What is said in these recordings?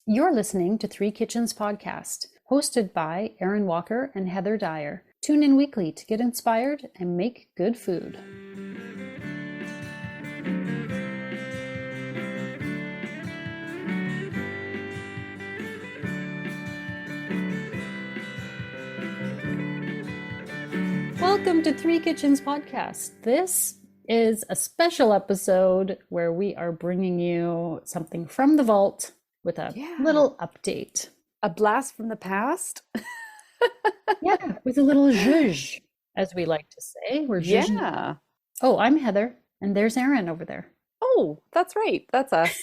You're listening to Three Kitchens Podcast, hosted by Aaron Walker and Heather Dyer. Tune in weekly to get inspired and make good food. Welcome to Three Kitchens Podcast. This is a special episode where we are bringing you something from the vault with a little update. A blast from the past? Yeah, with a little zhuzh, as we like to say. We're zhuzhing. Yeah. Oh, I'm Heather, and there's Aaron over there. Oh, that's right. That's us.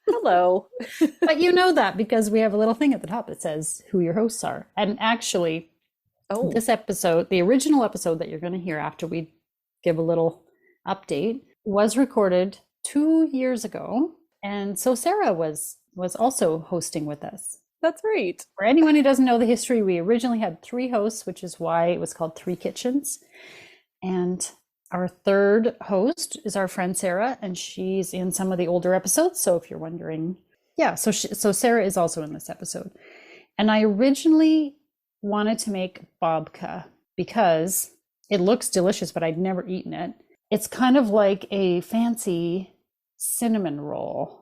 Hello. But you know that because we have a little thing at the top that says who your hosts are. And actually, this episode, the original episode that you're going to hear after we give a little update, was recorded 2 years ago. And so Sarah was also hosting with us. That's right. For anyone who doesn't know the history, we originally had 3 hosts, which is why it was called Three Kitchens. And our third host is our friend Sarah, and she's in some of the older episodes. So if you're wondering, so Sarah is also in this episode. And I originally wanted to make babka because it looks delicious, but I'd never eaten it. It's kind of like a fancy cinnamon roll,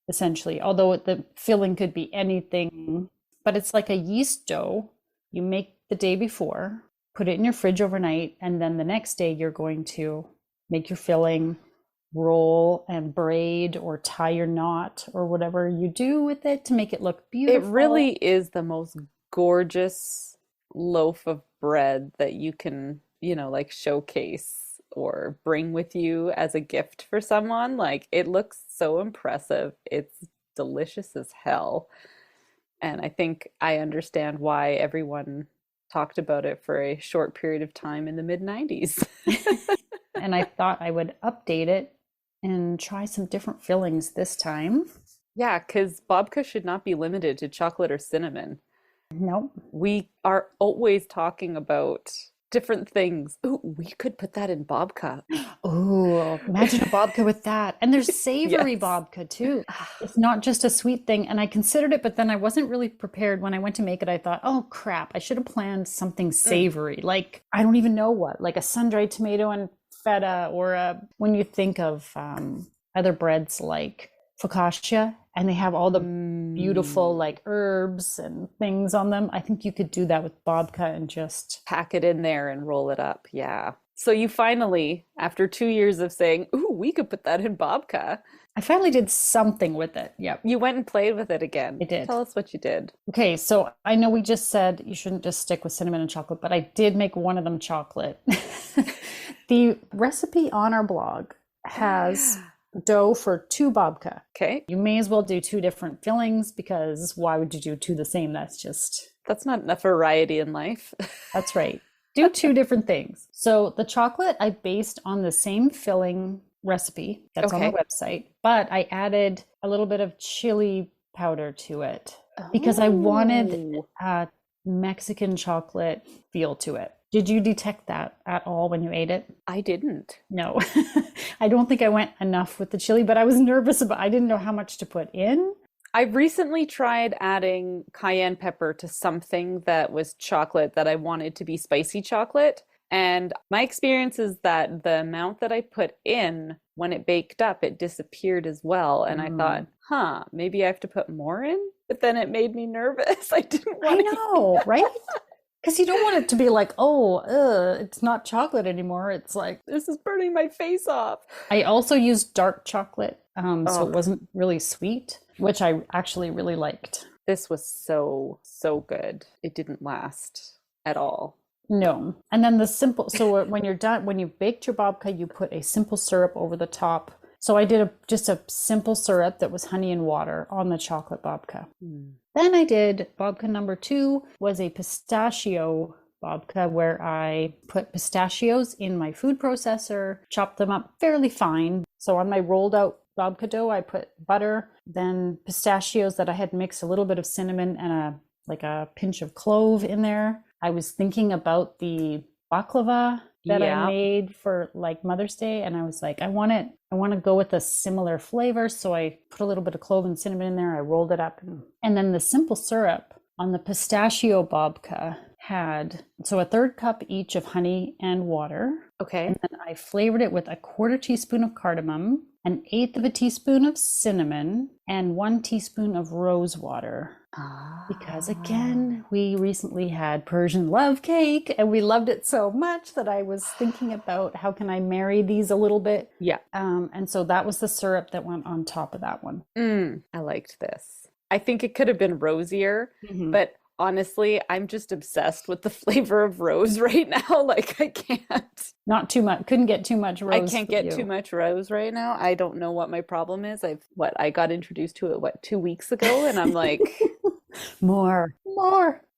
essentially, although the filling could be anything, but it's like a yeast dough you make the day before, put it in your fridge overnight, and then the next day you're going to make your filling, roll and braid or tie your knot or whatever you do with it to make it look beautiful. It really is the most gorgeous loaf of bread that you can, like showcase or bring with you as a gift for someone. Like, it looks so impressive. It's delicious as hell. And I think I understand why everyone talked about it for a short period of time in the mid-90s. And I thought I would update it and try some different fillings this time. Yeah, because babka should not be limited to chocolate or cinnamon. Nope. We are always talking about different things. Ooh, we could put that in babka. Oh, imagine a babka with that. And there's savory babka too. It's not just a sweet thing. And I considered it, but then I wasn't really prepared. When I went to make it, I thought, oh crap, I should have planned something savory. Like, I don't even know what, like a sun-dried tomato and feta, or when you think of other breads like focaccia, and they have all the beautiful like herbs and things on them. I think you could do that with babka and just pack it in there and roll it up. Yeah. So you finally, after 2 years of saying, ooh, we could put that in babka, I finally did something with it. Yep. You went and played with it again. I did. Tell us what you did. Okay, so I know we just said you shouldn't just stick with cinnamon and chocolate, but I did make one of them chocolate. The recipe on our blog has dough for 2 babka. Okay. You may as well do 2 different fillings, because why would you do 2 the same? That's not enough variety in life. That's right. Do 2 different things. So the chocolate I based on the same filling recipe that's on the website, but I added a little bit of chili powder to it because I wanted a Mexican chocolate feel to it. Did you detect that at all when you ate it? I didn't. No. I don't think I went enough with the chili, but I was nervous I didn't know how much to put in. I've recently tried adding cayenne pepper to something that was chocolate that I wanted to be spicy chocolate. And my experience is that the amount that I put in when it baked up, it disappeared as well. And I thought, maybe I have to put more in? But then it made me nervous. I didn't want to. I know, right? Because you don't want it to be like, it's not chocolate anymore. It's like, this is burning my face off. I also used dark chocolate, so it wasn't really sweet, which I actually really liked. This was so good. It didn't last at all. No. And then so when you're done, when you baked your babka, you put a simple syrup over the top. So I did just a simple syrup that was honey and water on the chocolate babka. Then I did babka number 2, was a pistachio babka, where I put pistachios in my food processor, chopped them up fairly fine. So on my rolled out babka dough, I put butter, then pistachios that I had mixed a little bit of cinnamon and a pinch of clove in there. I was thinking about the baklava that I Yeah. made for like Mother's Day, and I was like, I want to go with a similar flavor, so I put a little bit of clove and cinnamon in there. I rolled it up, and then the simple syrup on the pistachio babka had so a third cup each of honey and water, Okay. and then I flavored it with a quarter teaspoon of cardamom, an eighth of a teaspoon of cinnamon, and 1 teaspoon of rose water. Because again, we recently had Persian love cake and we loved it so much that I was thinking about how can I marry these a little bit. Yeah. And so that was the syrup that went on top of that one. I liked this. I think it could have been rosier, but honestly, I'm just obsessed with the flavor of rose right now. Like I can't. Not too much. Couldn't get too much rose. I can't get too much rose right now. I don't know what my problem is. I got introduced to it 2 weeks ago, and I'm like, more.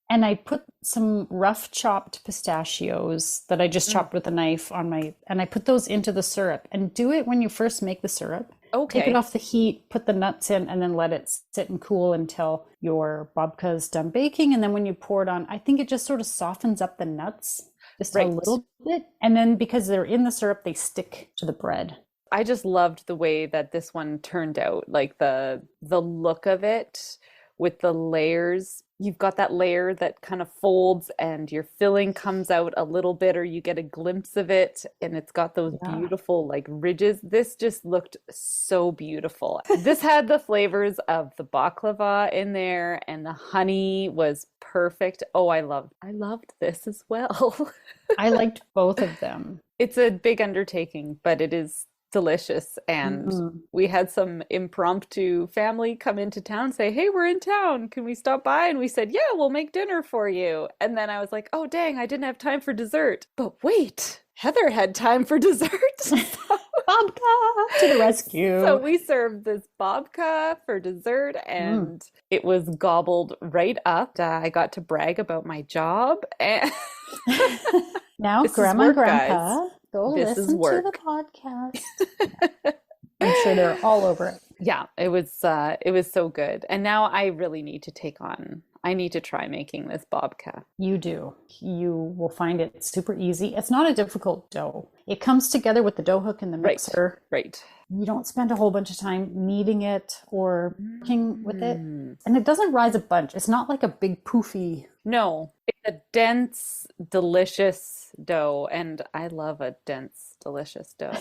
And I put some rough chopped pistachios that I just chopped with a knife and I put those into the syrup. And do it when you first make the syrup. okay. Take it off the heat, put the nuts in, and then let it sit and cool until your babka is done baking. And then when you pour it on, I think it just sort of softens up the nuts just a little bit. And then because they're in the syrup, they stick to the bread. I just loved the way that this one turned out, like the look of it with the layers. You've got that layer that kind of folds and your filling comes out a little bit, or you get a glimpse of it, and it's got those beautiful like ridges. This just looked so beautiful. This had the flavors of the baklava in there, and the honey was perfect. Oh, I loved this as well. I liked both of them. It's a big undertaking, but it is delicious. And we had some impromptu family come into town, say, hey, we're in town, can we stop by? And we said, yeah, we'll make dinner for you. And then I was like, oh dang, I didn't have time for dessert. But wait, Heather had time for dessert. Babka to the rescue. So we served this babka for dessert, and it was gobbled right up. I got to brag about my job. And now Grandma and Grandpa, guys. go This is listen to work. the podcast. I'm sure they're all over it. Yeah, it was so good. And now I really need I need to try making this babka. You do. You will find it super easy. It's not a difficult dough. It comes together with the dough hook and the mixer. Right. You don't spend a whole bunch of time kneading it or working with it. And it doesn't rise a bunch. It's not like a big poofy. No, it's a dense, delicious dough. And I love a dense, delicious dough.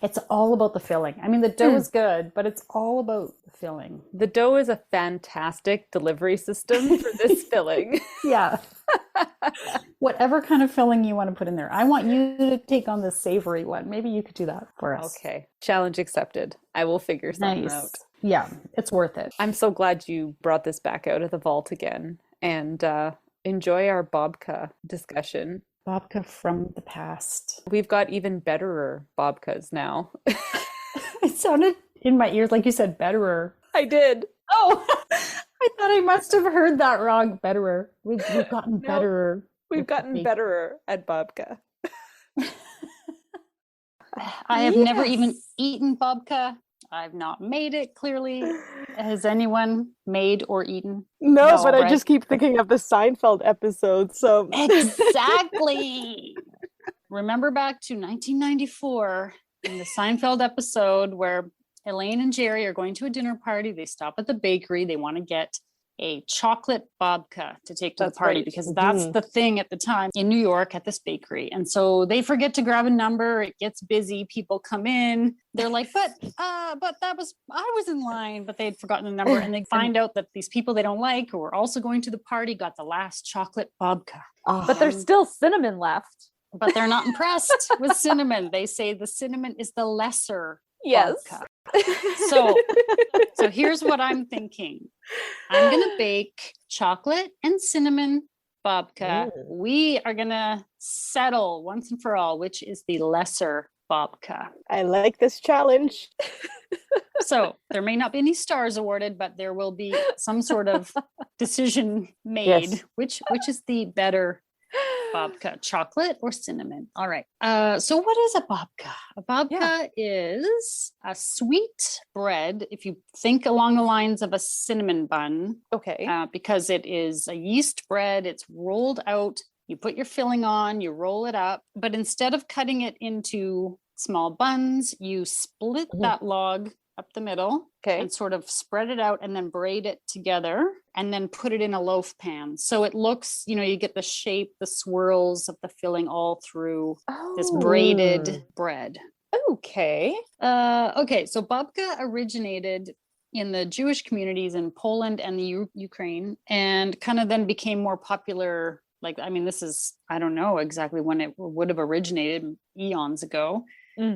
It's all about the filling. I mean, the dough is good, but it's all about the filling. The dough is a fantastic delivery system for this filling. Yeah. Whatever kind of filling you want to put in there. I want you to take on the savory one. Maybe you could do that for us. Okay. Challenge accepted. I will figure something out. Yeah, it's worth it. I'm so glad you brought this back out of the vault again, and enjoy our babka discussion. Babka from the past. We've got even betterer babkas now. It sounded in my ears like you said betterer. I did. Oh, I thought I must have heard that wrong. Betterer. We've gotten betterer. We've gotten betterer at babka. I have never even eaten babka. I've not made it, clearly. Has anyone made or eaten? No, but I just keep thinking of the Seinfeld episode. So exactly. Remember back to 1994 in the Seinfeld episode where Elaine and Jerry are going to a dinner party. They stop at the bakery. They want to get a chocolate babka to take to the party because that's the thing at the time in New York at this bakery. And so they forget to grab a number. It gets busy. People come in. They're like, but I was in line, but they'd forgotten the number. And they find out that these people they don't like who are also going to the party got the last chocolate babka. But there's still cinnamon left. But they're not impressed with cinnamon. They say the cinnamon is the lesser babka. So here's what I'm thinking. I'm going to bake chocolate and cinnamon babka. We are going to settle once and for all which is the lesser babka. I like this challenge. So there may not be any stars awarded, but there will be some sort of decision made. Which is the better babka, chocolate or cinnamon? All right. So what is a babka? A babka is a sweet bread, if you think along the lines of a cinnamon bun. Okay. Because it is a yeast bread. It's rolled out You put your filling on, you roll it up, but instead of cutting it into small buns, you split that log up the middle and sort of spread it out and then braid it together and then put it in a loaf pan. So it looks, you get the shape, the swirls of the filling all through this braided bread. Okay. Okay, so babka originated in the Jewish communities in Poland and the Ukraine, and kind of then became more popular. Like, I mean, this is, I don't know exactly when it would have originated, eons ago.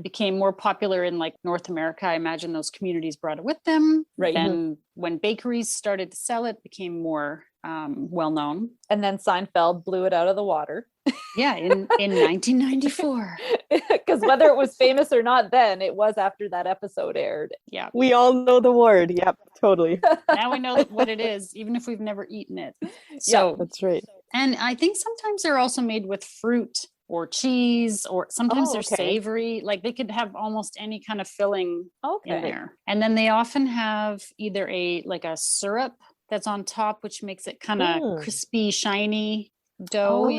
Became more popular in like North America. I imagine those communities brought it with them. Right. Then when bakeries started to sell it, became more well known. And then Seinfeld blew it out of the water. Yeah, in 1994. Because whether it was famous or not then, it was after that episode aired. Yeah. We all know the word. Yep, totally. Now we know what it is, even if we've never eaten it. So That's right. And I think sometimes they're also made with fruit or cheese, or sometimes they're savory. Like they could have almost any kind of filling in there. And then they often have either a syrup that's on top, which makes it kind of crispy, shiny dough,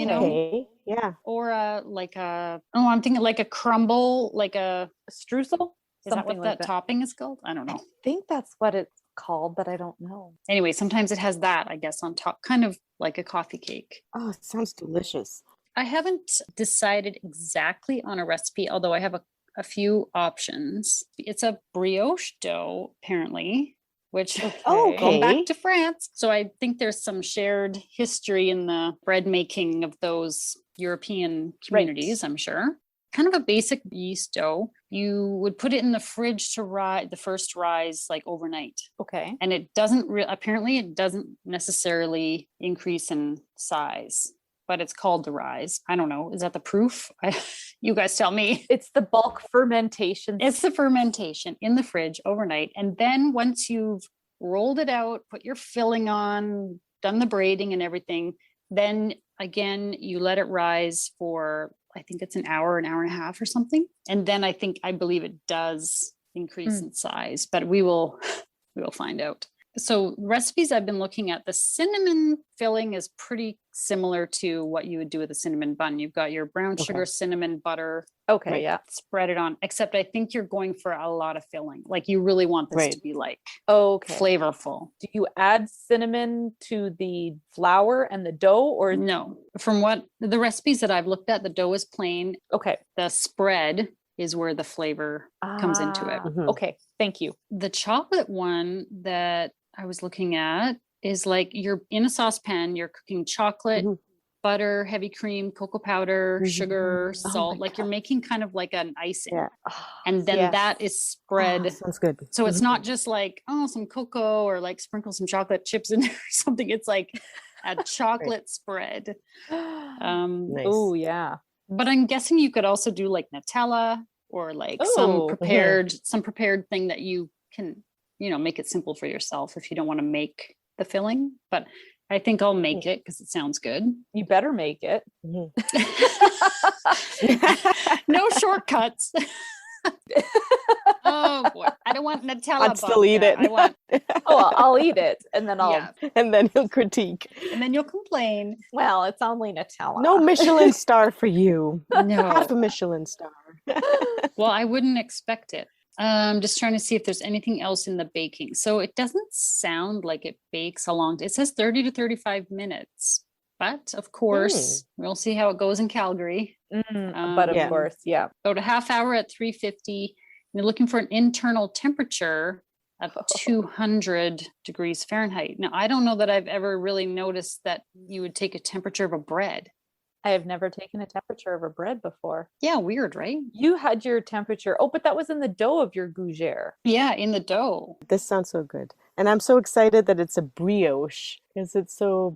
Yeah. or I'm thinking like a crumble, like a streusel. Is that what that topping is called? I don't know. I think that's what it's called, but I don't know. Anyway, sometimes it has that, I guess, on top, kind of like a coffee cake. Oh, it sounds delicious. I haven't decided exactly on a recipe, although I have a few options. It's a brioche dough, apparently, which going back to France. So I think there's some shared history in the bread making of those European communities, I'm sure. Kind of a basic yeast dough. You would put it in the fridge to the first rise like overnight. Okay. And it doesn't apparently it doesn't necessarily increase in size, but it's called the rise. I don't know. Is that the proof? You guys tell me. It's the bulk fermentation. It's the fermentation in the fridge overnight. And then once you've rolled it out, put your filling on, done the braiding and everything, then again, you let it rise for, I think it's an hour and a half or something. And then I believe it does increase in size, but we will find out. So recipes I've been looking at, the cinnamon filling is pretty similar to what you would do with a cinnamon bun. You've got your brown sugar, cinnamon, butter. Okay, yeah. Spread it on, except I think you're going for a lot of filling. Like you really want this to be like flavorful. Do you add cinnamon to the flour and the dough or? No, from what the recipes that I've looked at, the dough is plain. Okay. The spread is where the flavor comes into it. Okay, thank you. The chocolate one that I was looking at is like you're in a saucepan, you're cooking chocolate, butter, heavy cream, cocoa powder, sugar, salt. Like you're making kind of like an icing. Yeah. And then that is spread. Sounds good. So it's not just like, some cocoa or like sprinkle some chocolate chips in there or something. It's like a chocolate spread. Nice. Oh, yeah. But I'm guessing you could also do like Nutella or like some prepared thing that you can, make it simple for yourself if you don't want to make the filling. But I think I'll make it because it sounds good. You better make it. No shortcuts. Oh boy, I don't want Nutella. I'd still eat it. I'll eat it, and then and then he'll critique, and then you'll complain. Well, it's only Nutella. No Michelin star for you. No, half a Michelin star. Well, I wouldn't expect it. Just trying to see if there's anything else in the baking. So it doesn't sound like it bakes a long. It says 30 to 35 minutes. But of course, we'll see how it goes in Calgary. But of course, about a half hour at 350. You're looking for an internal temperature of 200 degrees Fahrenheit. Now, I don't know that I've ever really noticed that you would take a temperature of a bread. I have never taken a temperature of a bread before. Yeah, weird, right? You had your temperature. Oh, but that was in the dough of your gougere. Yeah, in the dough. This sounds so good. And I'm so excited that it's a brioche because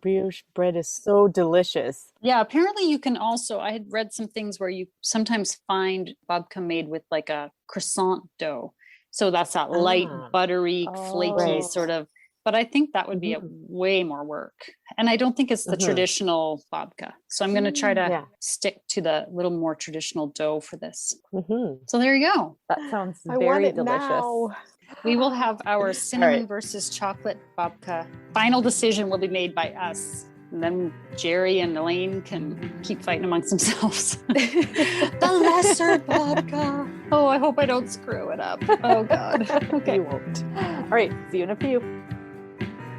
brioche bread is so delicious. Yeah, apparently you can also, I had read some things where you sometimes find babka made with like a croissant dough. So that's that light, buttery, flaky sort of. But I think that would be way more work. And I don't think it's the traditional babka. So I'm going to try to stick to the little more traditional dough for this. So there you go. That sounds very delicious. Now. We will have our cinnamon versus chocolate babka. Final decision will be made by us And then Jerry and Elaine can keep fighting amongst themselves. The lesser babka. Oh, I hope I don't screw it up. Oh, God. Okay. You won't. All right, see you in a few.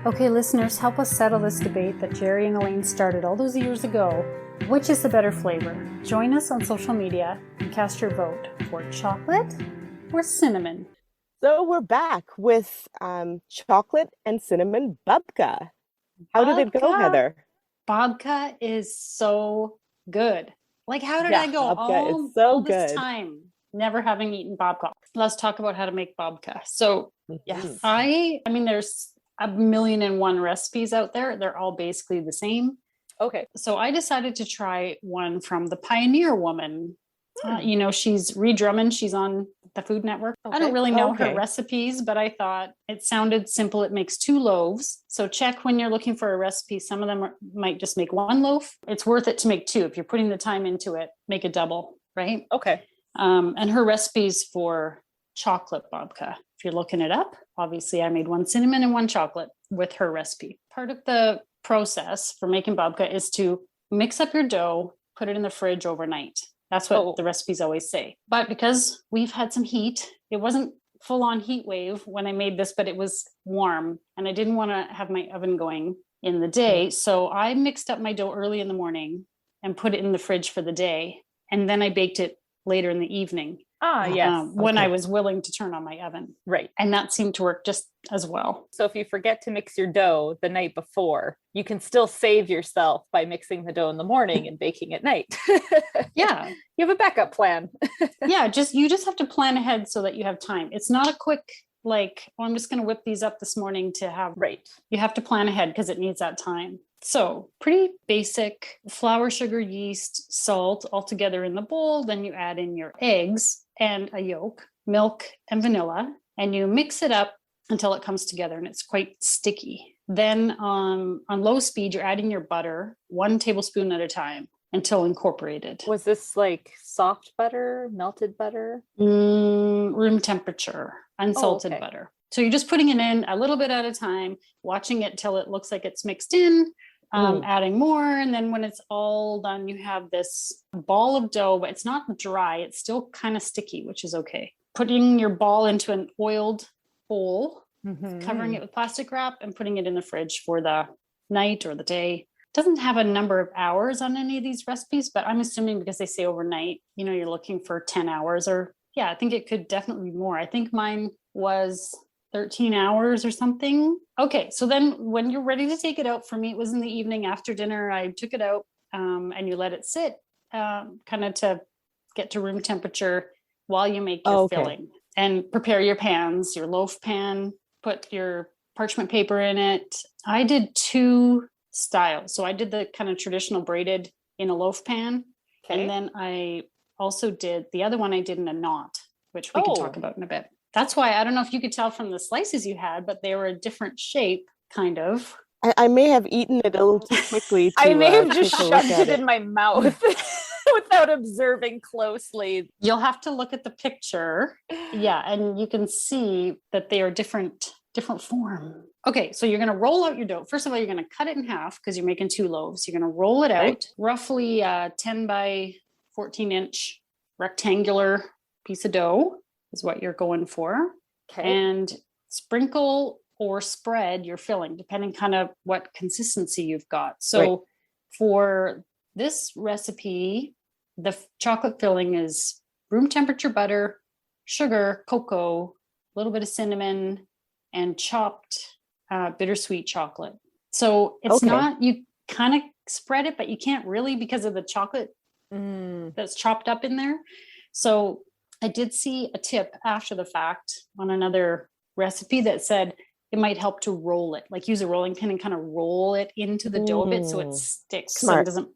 Okay, listeners, help us settle this debate that Jerry and Elaine started all those years ago. Which is the better flavor? Join us on social media and cast your vote for chocolate or cinnamon. So we're back with chocolate and cinnamon babka. How did it go, Babka. Heather? Babka is so good. Like, how did Yeah, I go babka is all this good. time never having eaten babka? Let's talk about how to make babka. So, Yes. I mean, there's a million and one recipes out there. They're all basically the same. Okay. So I decided to try one from the Pioneer Woman. She's Ree Drummond. She's on the Food Network. I don't really know her recipes, but I thought it sounded simple. It makes 2 loaves. So check when you're looking for a recipe. Some of them might just make 1 loaf. It's worth it to make 2. If you're putting the time into it, make a double, right? Okay. And her recipe's for chocolate babka. If you're looking it up, obviously I made 1 cinnamon and 1 chocolate with her recipe. Part of the process for making babka is to mix up your dough, put it in the fridge overnight. That's what the recipes always say. But because we've had some heat, it wasn't full on heat wave when I made this, but it was warm and I didn't want to have my oven going in the day. So I mixed up my dough early in the morning and put it in the fridge for the day. And then I baked it later in the evening. Yes. When I was willing to turn on my oven. Right. And that seemed to work just as well. So if you forget to mix your dough the night before, you can still save yourself by mixing the dough in the morning and baking at night. Yeah. You have a backup plan. Yeah, you just have to plan ahead so that you have time. It's not a quick, I'm just going to whip these up this morning to have. Right. You have to plan ahead because it needs that time. So pretty basic: flour, sugar, yeast, salt all together in the bowl. Then you add in your eggs and a yolk, milk and vanilla, and you mix it up until it comes together and it's quite sticky. Then on low speed, you're adding your butter 1 tablespoon at a time until incorporated. Was this like soft butter, melted butter? Room temperature, unsalted butter. So you're just putting it in a little bit at a time, watching it till it looks like it's mixed in, adding more. And then when it's all done, you have this ball of dough, but it's not dry. It's still kind of sticky, which is okay. Putting your ball into an oiled bowl, covering it with plastic wrap and putting it in the fridge for the night or the day. Doesn't have a number of hours on any of these recipes, but I'm assuming because they say overnight, you're looking for 10 hours I think it could definitely be more. I think mine was 13 hours or something. Okay, so then when you're ready to take it out, for me, it was in the evening after dinner. I took it out and you let it sit kind of to get to room temperature while you make your filling. And prepare your pans, your loaf pan, put your parchment paper in it. I did 2 styles. So I did the kind of traditional braided in a loaf pan. Okay. And then I also did the other one I did in a knot, which we can talk about in a bit. That's why I don't know if you could tell from the slices you had, but they were a different shape, kind of. I may have eaten it a little too quickly. I may have just shoved it in my mouth without observing closely. You'll have to look at the picture. Yeah, and you can see that they are different form. Okay, so you're going to roll out your dough. First of all, you're going to cut it in half because you're making 2 loaves. You're going to roll it out, roughly 10 by 14 inch rectangular piece of dough is what you're going for. Okay. And sprinkle or spread your filling, depending kind of what consistency you've got. So for this recipe, the chocolate filling is room temperature butter, sugar, cocoa, a little bit of cinnamon, and chopped bittersweet chocolate. So it's not, you kind of spread it, but you can't really because of the chocolate that's chopped up in there. So I did see a tip after the fact on another recipe that said it might help to roll it, like use a rolling pin and kind of roll it into the dough a bit so it sticks and doesn't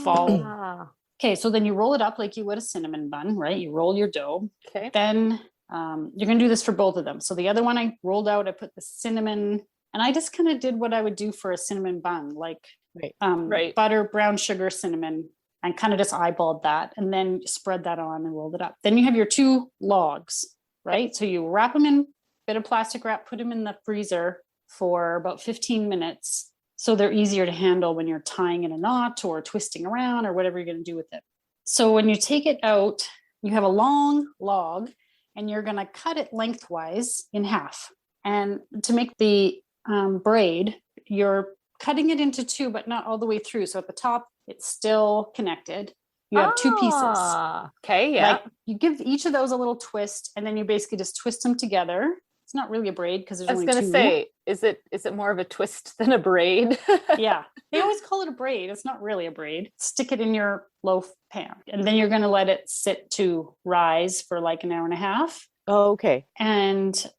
fall. Okay, so then you roll it up like you would a cinnamon bun, right? You roll your dough. Okay. Then you're going to do this for both of them. So the other one I rolled out, I put the cinnamon, and I just kind of did what I would do for a cinnamon bun, like butter, brown sugar, cinnamon, and kind of just eyeballed that and then spread that on and rolled it up. Then you have your 2 logs, right? So you wrap them in a bit of plastic wrap, put them in the freezer for about 15 minutes So they're easier to handle when you're tying in a knot or twisting around or whatever you're going to do with it. So when you take it out, you have a long log and you're going to cut it lengthwise in half. And to make the braid, you're cutting it into two, but not all the way through. So at the top, it's still connected. You have two pieces. Okay, yeah. Like you give each of those a little twist, and then you basically just twist them together. It's not really a braid because there's I was only going to two. say, is it more of a twist than a braid? Yeah, they always call it a braid. It's not really a braid. Stick it in your loaf pan, and then you're going to let it sit to rise for like an hour and a half. Oh, okay. And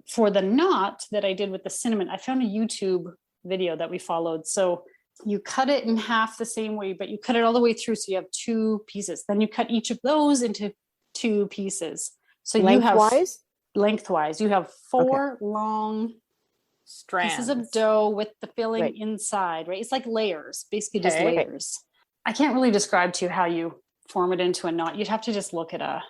for the knot that I did with the cinnamon, I found a YouTube video that we followed. So you cut it in half the same way, but you cut it all the way through. So you have two pieces. Then you cut each of those into two pieces. So Lengthwise? Lengthwise, you have four long Strands. pieces of dough with the filling Right. inside, right? It's like layers, basically just Okay. layers. I can't really describe to you how you form it into a knot. You'd have to just look at a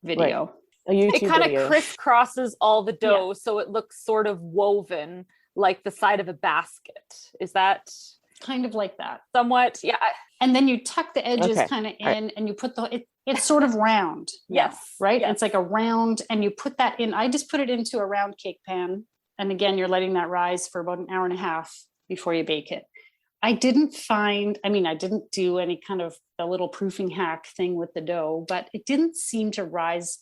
video. A YouTube It kind of video. crisscrosses all the dough, so it looks sort of woven like the side of a basket. Is that Kind of like that. somewhat? Yeah. And then you tuck the edges Okay. kind of in, All right. and you put it's sort of round. Yes. Right? Yes. It's like a round, and you put that in. I just put it into a round cake pan. And again, you're letting that rise for about an hour and a half before you bake it. I didn't do any kind of a little proofing hack thing with the dough, but it didn't seem to rise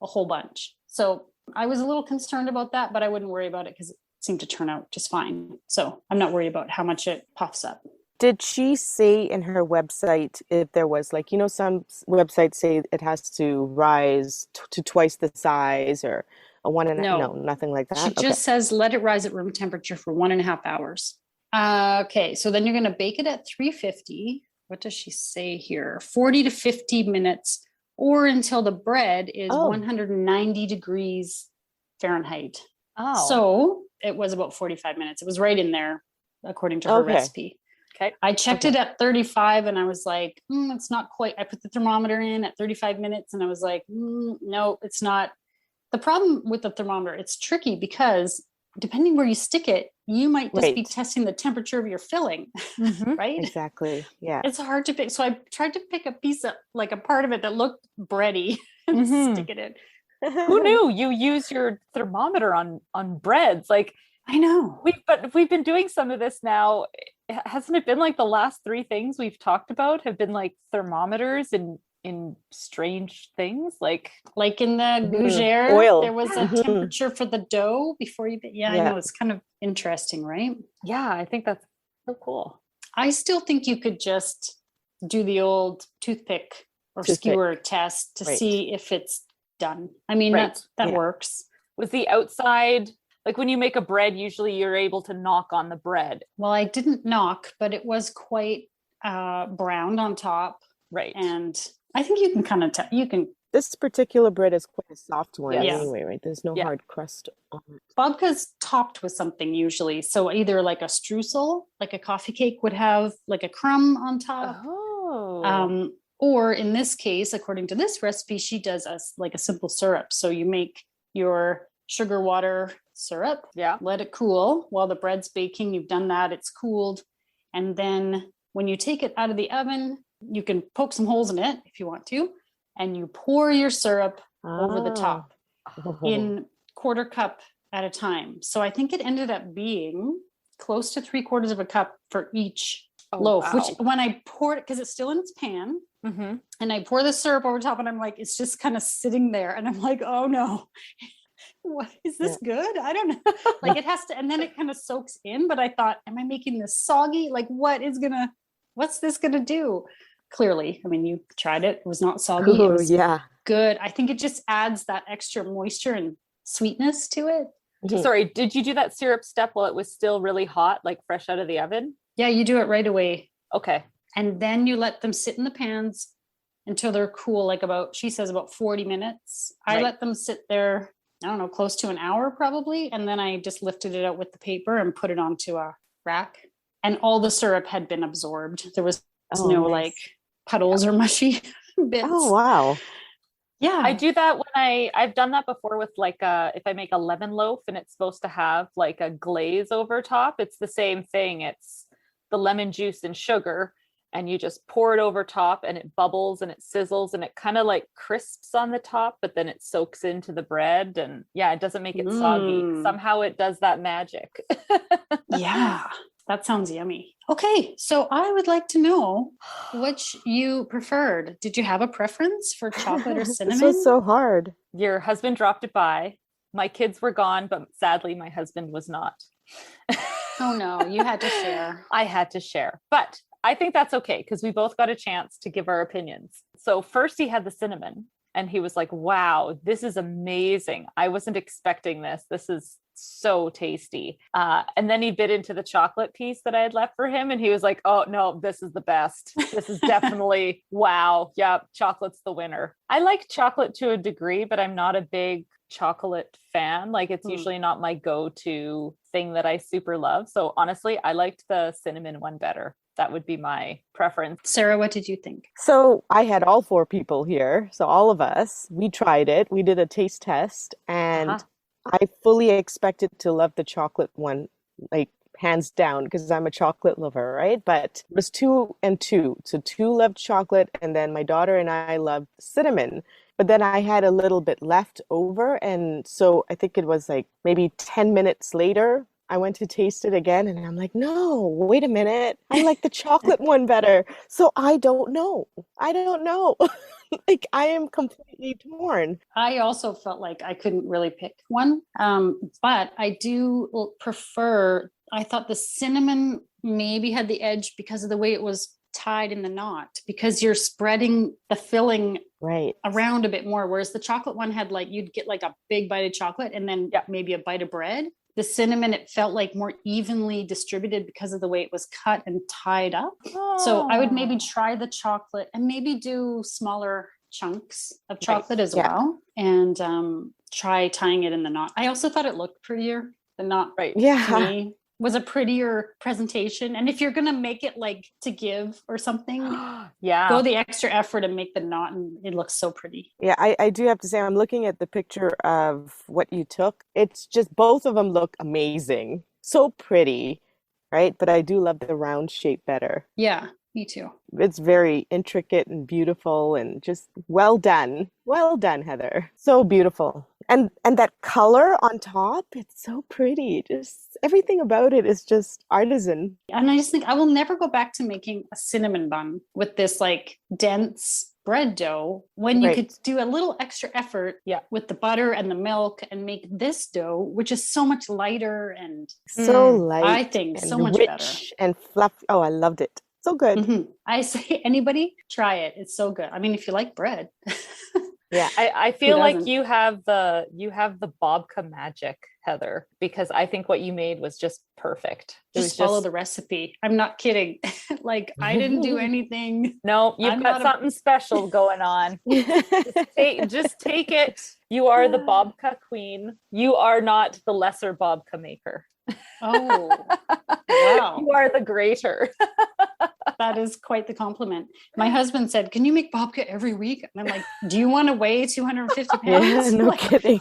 a whole bunch. So I was a little concerned about that, but I wouldn't worry about it because it seemed to turn out just fine. So I'm not worried about how much it puffs up. Did she say in her website if there was like, some websites say it has to rise to twice the size or a one and No. no, nothing like that? She just says let it rise at room temperature for 1.5 hours. Okay, so then you're going to bake it at 350. What does she say here? 40 to 50 minutes, or until the bread is 190 degrees Fahrenheit. Oh. So it was about 45 minutes. It was right in there, according to her recipe. Okay. I checked it at 35 and I was like, it's not quite. I put the thermometer in at 35 minutes and I was like, no, it's not. The problem with the thermometer, it's tricky because depending where you stick it, you might just be testing the temperature of your filling, right? Exactly. Yeah. It's hard to pick. So I tried to pick a piece of like a part of it that looked bready and stick it in. Who knew you use your thermometer on breads? Like, I know. We've been doing some of this now. Hasn't it been like the last three things we've talked about have been like thermometers in strange things? Like in the gougere, oil. There was a temperature for the dough before you. I know, it's kind of interesting, right? Yeah, I think that's so cool. I still think you could just do the old toothpick or skewer test to see if it's done. I mean, that works. Was the outside, like when you make a bread, usually you're able to knock on the bread. Well, I didn't knock, but it was quite browned on top. Right. And I think you can kind of This particular bread is quite a soft one Yes. anyway, right? There's no hard crust on it. Babka's topped with something usually. So either like a streusel, like a coffee cake would have like a crumb on top. Oh. Or in this case, according to this recipe, she does like a simple syrup. So you make your sugar water syrup, let it cool while the bread's baking. You've done that, it's cooled. And then when you take it out of the oven, you can poke some holes in it if you want to, and you pour your syrup over the top in 1/4 cup at a time. So I think it ended up being close to 3/4 of a cup for each loaf, which when I poured it, because it's still in its pan, and I pour the syrup over top and I'm like, it's just kind of sitting there. And I'm like, oh no, what is this good? I don't know. Like it has to, and then it kind of soaks in, but I thought, am I making this soggy? Like what's this gonna do? Clearly, I mean, you tried it. It was not soggy. It was good. I think it just adds that extra moisture and sweetness to it. Sorry, did you do that syrup step while it was still really hot, like fresh out of the oven? Yeah, you do it right away. Okay. And then you let them sit in the pans until they're cool, like she says about 40 minutes. I let them sit there, I don't know, close to an hour probably. And then I just lifted it out with the paper and put it onto a rack. And all the syrup had been absorbed. There was no like puddles or mushy bits. Oh, wow. Yeah. I do that when I've done that before with like if I make a lemon loaf and it's supposed to have like a glaze over top, it's the same thing. It's the lemon juice and sugar, and you just pour it over top, and it bubbles and it sizzles and it kind of like crisps on the top, but then it soaks into the bread. And yeah, it doesn't make it soggy. Somehow it does that magic. Yeah, that sounds yummy. Okay, so I would like to know which you preferred. Did you have a preference for chocolate or cinnamon? This was so hard. Your husband dropped it by. My kids were gone, but sadly my husband was not. Oh no, you had to share. I had to share, but I think that's okay because we both got a chance to give our opinions. So first he had the cinnamon and he was like, wow, this is amazing. I wasn't expecting this. This is so tasty. And then he bit into the chocolate piece that I had left for him. And he was like, oh no, this is the best. This is definitely, wow. Yeah, chocolate's the winner. I like chocolate to a degree, but I'm not a big chocolate fan. Like it's usually not my go-to thing that I super love. So honestly, I liked the cinnamon one better. That would be my preference. Sarah, what did you think? So I had all 4 people here. So all of us, we tried it. We did a taste test and I fully expected to love the chocolate one, like hands down, because I'm a chocolate lover, right? But it was 2 and 2. So 2 loved chocolate and then my daughter and I loved cinnamon. But then I had a little bit left over. And so I think it was like maybe 10 minutes later, I went to taste it again and I'm like, no, wait a minute. I like the chocolate one better. So I don't know. Like I am completely torn. I also felt like I couldn't really pick one. But I do prefer, I thought the cinnamon maybe had the edge because of the way it was tied in the knot, because you're spreading the filling around a bit more. Whereas the chocolate one had like, you'd get like a big bite of chocolate and then maybe a bite of bread. The cinnamon, it felt like more evenly distributed because of the way it was cut and tied up. Oh. So I would maybe try the chocolate and maybe do smaller chunks of chocolate as well. And try tying it in the knot. I also thought it looked prettier. The knot to me was a prettier presentation. And if you're going to make it like to give or something, go the extra effort and make the knot, and it looks so pretty. Yeah, I do have to say, I'm looking at the picture of what you took. It's just, both of them look amazing. So pretty, right? But I do love the round shape better. Yeah, me too. It's very intricate and beautiful and just well done. Well done, Heather. So beautiful. And that color on top, it's so pretty. Just everything about it is just artisan. And I just think I will never go back to making a cinnamon bun with this like dense bread dough when you could do a little extra effort with the butter and the milk and make this dough, which is so much lighter and so light. I think so much rich better. And fluffy. Oh, I loved it. So good. Mm-hmm. I say anybody try it. It's so good. I mean, if you like bread. Yeah, I feel like you have the babka magic, Heather, because I think what you made was just perfect. Just follow the recipe. I'm not kidding. Like I didn't do anything. No, you've got something special going on. just take it. You are the babka queen. You are not the lesser babka maker. Oh, wow. You are the greater. That is quite the compliment. My husband said, can you make babka every week? And I'm like, do you want to weigh 250 pounds? No kidding.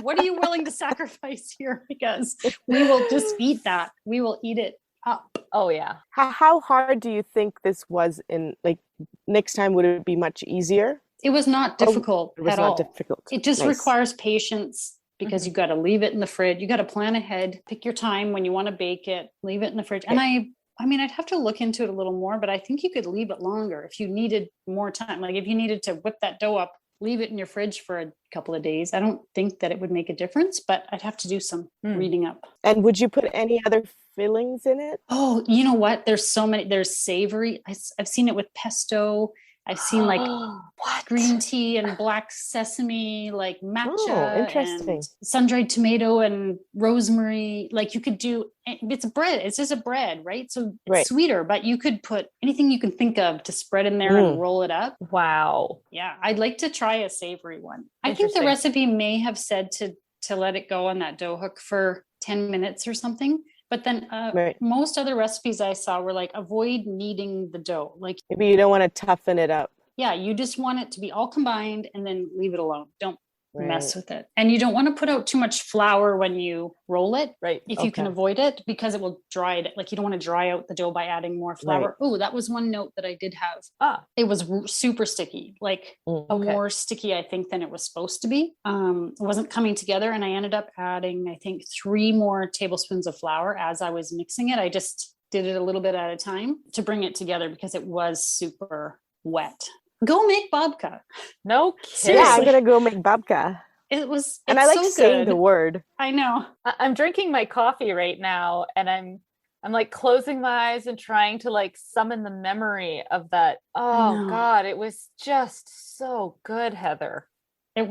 What are you willing to sacrifice here? Because we will just eat that. We will eat it up. Oh, yeah. How hard do you think this was in, like, next time, would it be much easier? It was not difficult at all. Difficult. It just requires patience. Because you got to leave it in the fridge. You got to plan ahead, pick your time when you want to bake it, leave it in the fridge. And I mean, I'd have to look into it a little more, but I think you could leave it longer if you needed more time. Like if you needed to whip that dough up, leave it in your fridge for a couple of days. I don't think that it would make a difference, but I'd have to do some reading up. And would you put any other fillings in it? Oh, you know what? There's so many. There's savory. I've seen it with pesto. I've seen like green tea and black sesame, like matcha, interesting. And sun-dried tomato and rosemary. Like you could do, it's a bread. It's just a bread, right? So it's sweeter, but you could put anything you can think of to spread in there and roll it up. Wow. Yeah. I'd like to try a savory one. I think the recipe may have said to let it go on that dough hook for 10 minutes or something. But then most other recipes I saw were like, avoid kneading the dough. Like maybe you don't want to toughen it up. Yeah, you just want it to be all combined and then leave it alone. Don't mess with it. And you don't want to put out too much flour when you roll it. Right. If you can avoid it, because it will dry it. Like you don't want to dry out the dough by adding more flour. Oh, that was one note that I did have. It was super sticky, like more sticky, I think, than it was supposed to be. It wasn't coming together. And I ended up adding, I think, 3 more tablespoons of flour as I was mixing it. I just did it a little bit at a time to bring it together because it was super wet. Go make babka. No kidding. Seriously. Yeah, I'm gonna go make babka. It's And I like so saying good. the word. I know. I'm drinking my coffee right now, and I'm like closing my eyes and trying to like summon the memory of that. Oh God, it was just so good, Heather. I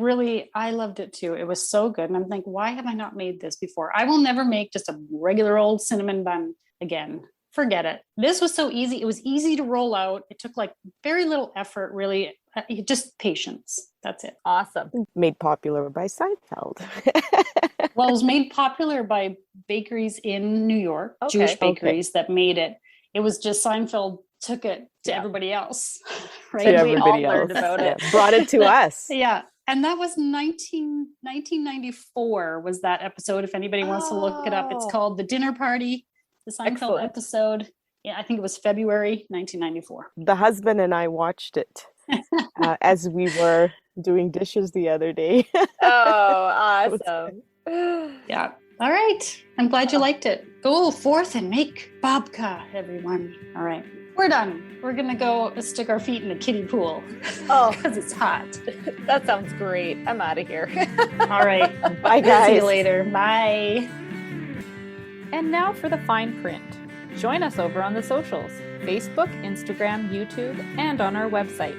loved it too. It was so good. And I'm like, why have I not made this before? I will never make just a regular old cinnamon bun again. Forget it. This was so easy. It was easy to roll out. It took like very little effort, really. Just patience. That's it. Awesome. Made popular by Seinfeld. Well, it was made popular by bakeries in New York, Jewish bakeries that made it. It was just Seinfeld took it to everybody else, right? To We all everybody learned else. about it. Brought it to us. Yeah. And that was 1994 was that episode. If anybody wants to look it up, it's called The Dinner Party, the Seinfeld episode. Yeah, I think it was February 1994. The husband and I watched it as we were doing dishes the other day. Oh, awesome. Yeah. All right. I'm glad you liked it. Go forth and make babka, everyone. All right. We're done. We're going to go stick our feet in the kiddie pool. Oh, because it's hot. That sounds great. I'm out of here. All right. Bye, guys. See you later. Bye. And now for the fine print. Join us over on the socials, Facebook, Instagram, YouTube, and on our website,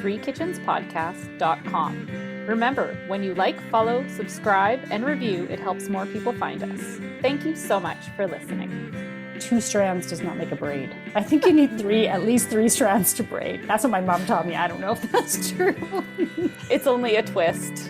threekitchenspodcast.com. Remember, when you like, follow, subscribe, and review, it helps more people find us. Thank you so much for listening. 2 strands does not make a braid. I think you need at least 3 strands to braid. That's what my mom taught me. I don't know if that's true. It's only a twist.